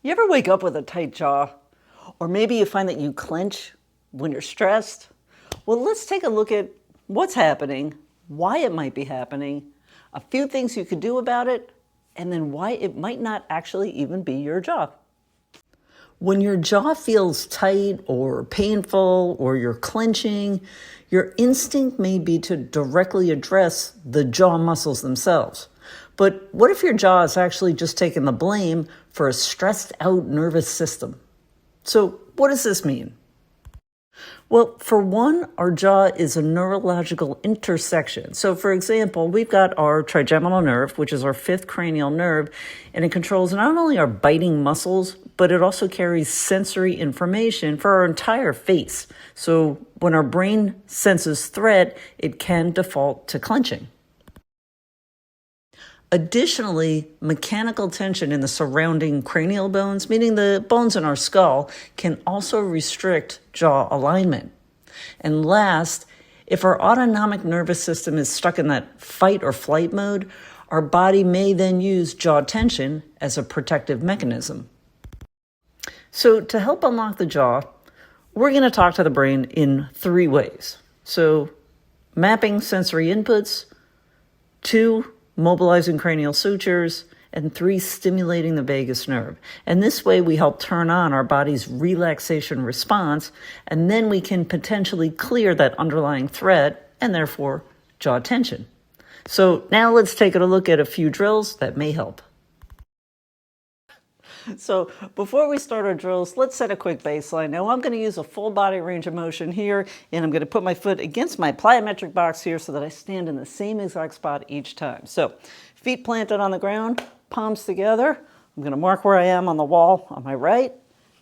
You ever wake up with a tight jaw? Or maybe you find that you clench when you're stressed? Well, let's take a look at what's happening, why it might be happening, a few things you could do about it, and then why it might not actually even be your jaw. When your jaw feels tight or painful or you're clenching, your instinct may be to directly address the jaw muscles themselves. But what if your jaw is actually just taking the blame for a stressed out nervous system? So, what does this mean? Well, for one, our jaw is a neurological intersection. So, for example, we've got our trigeminal nerve, which is our fifth cranial nerve, and it controls not only our biting muscles, but it also carries sensory information for our entire face. So, when our brain senses threat, it can default to clenching. Additionally, mechanical tension in the surrounding cranial bones, meaning the bones in our skull, can also restrict jaw alignment. And last, if our autonomic nervous system is stuck in that fight or flight mode, our body may then use jaw tension as a protective mechanism. So to help unlock the jaw, we're going to talk to the brain in three ways. So mapping sensory inputs, 2, mobilizing cranial sutures, and 3, stimulating the vagus nerve. And this way we help turn on our body's relaxation response, and then we can potentially clear that underlying threat and therefore jaw tension. So now let's take a look at a few drills that may help. So before we start our drills, let's set a quick baseline. Now I'm going to use a full body range of motion here, and I'm going to put my foot against my plyometric box here so that I stand in the same exact spot each time. So feet planted on the ground, palms together. I'm going to mark where I am on the wall on my right,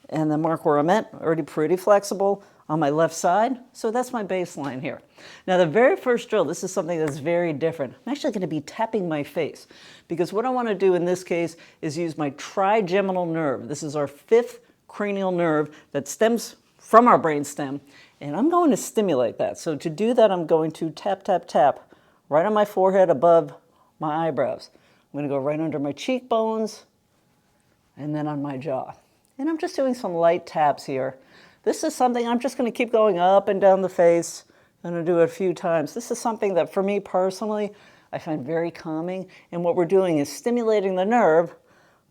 and then mark where I'm at, already pretty flexible, on my left side. So that's my baseline here. Now the very first drill, this is something that's very different. I'm actually going to be tapping my face because what I want to do in this case is use my trigeminal nerve. This is our fifth cranial nerve that stems from our brainstem, and I'm going to stimulate that. So to do that, I'm going to tap, tap, tap right on my forehead above my eyebrows. I'm going to go right under my cheekbones and then on my jaw. And I'm just doing some light taps here. This is something I'm just going to keep going up and down the face. I'm going to do it a few times. This is something that for me personally, I find very calming. And what we're doing is stimulating the nerve,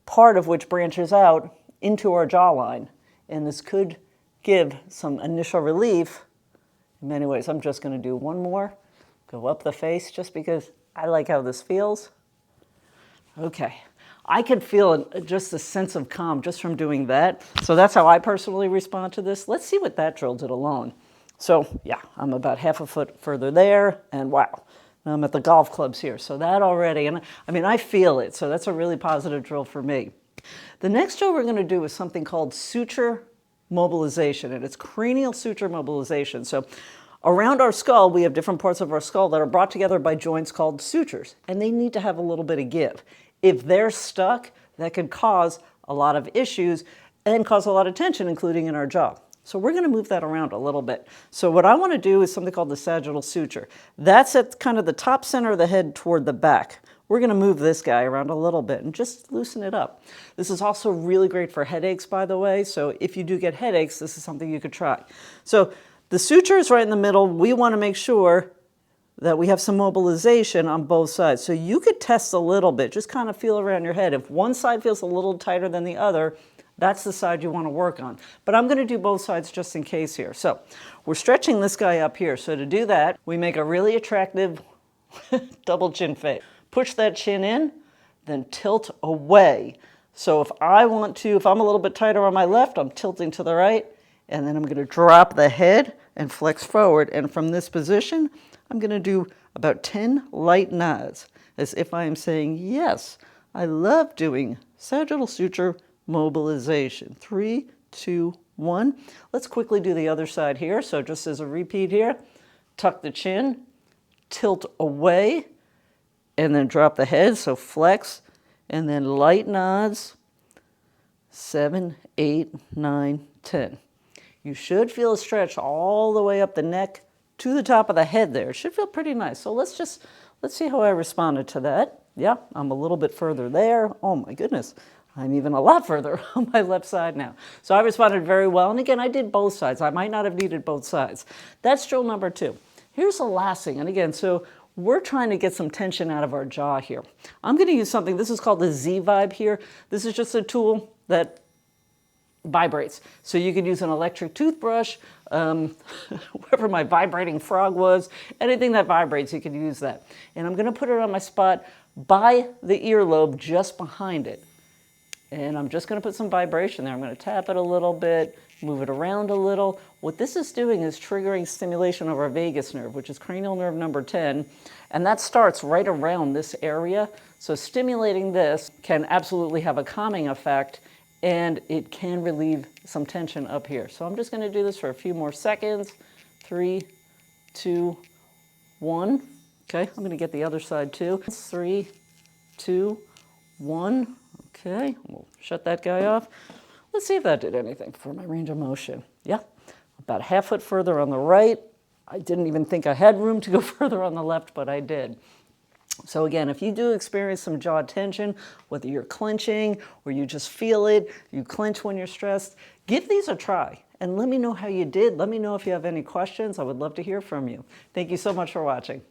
part of which branches out into our jawline. And this could give some initial relief in many ways. I'm just going to do one more, go up the face just because I like how this feels. Okay. I could feel just a sense of calm just from doing that. So that's how I personally respond to this. Let's see what that drill did alone. So yeah, I'm about half a foot further there, and wow, now I'm at the golf clubs here. So that already, and I mean, I feel it. So that's a really positive drill for me. The next drill we're going to do is something called suture mobilization, and it's cranial suture mobilization. So around our skull, we have different parts of our skull that are brought together by joints called sutures, and they need to have a little bit of give. If they're stuck, that could cause a lot of issues and cause a lot of tension, including in our jaw. So we're going to move that around a little bit. So what I want to do is something called the sagittal suture. That's at kind of the top center of the head toward the back. We're going to move this guy around a little bit and just loosen it up. This is also really great for headaches, by the way. So if you do get headaches, this is something you could try. So the suture is right in the middle. We want to make sure that we have some mobilization on both sides. So you could test a little bit, just kind of feel around your head. If one side feels a little tighter than the other, that's the side you want to work on. But I'm going to do both sides just in case here. So we're stretching this guy up here. So to do that, we make a really attractive double chin face. Push that chin in, then tilt away. So if I'm a little bit tighter on my left, I'm tilting to the right, and then I'm going to drop the head and flex forward. And from this position, I'm going to do about 10 light nods, as if I am saying, yes, I love doing sagittal suture mobilization. 3, 2, 1. Let's quickly do the other side here. So just as a repeat here, tuck the chin, tilt away, and then drop the head, so flex, and then light nods, 7, 8, 9, 10. You should feel a stretch all the way up the neck to the top of the head there. It should feel pretty nice. So let's see how I responded to that. Yeah, I'm a little bit further there. Oh my goodness. I'm even a lot further on my left side now. So I responded very well. And again, I did both sides. I might not have needed both sides. That's drill number 2. Here's the last thing. And again, so we're trying to get some tension out of our jaw here. I'm going to use something, this is called the Z-Vibe here. This is just a tool that vibrates. So you could use an electric toothbrush, wherever my vibrating frog was, anything that vibrates, you could use that. And I'm going to put it on my spot by the earlobe just behind it. And I'm just going to put some vibration there. I'm going to tap it a little bit, move it around a little. What this is doing is triggering stimulation of our vagus nerve, which is cranial nerve number 10. And that starts right around this area. So stimulating this can absolutely have a calming effect, and it can relieve some tension up here. So I'm just going to do this for a few more seconds. 3, 2, 1. Okay, I'm going to get the other side too. 3, 2, 1. Okay, we'll shut that guy off. Let's see if that did anything for my range of motion. Yeah, about a half foot further on the right. I didn't even think I had room to go further on the left, but I did. So again, if you do experience some jaw tension, whether you're clenching or you just feel it, you clench when you're stressed, give these a try and let me know how you did. Let me know if you have any questions. I would love to hear from you. Thank you so much for watching.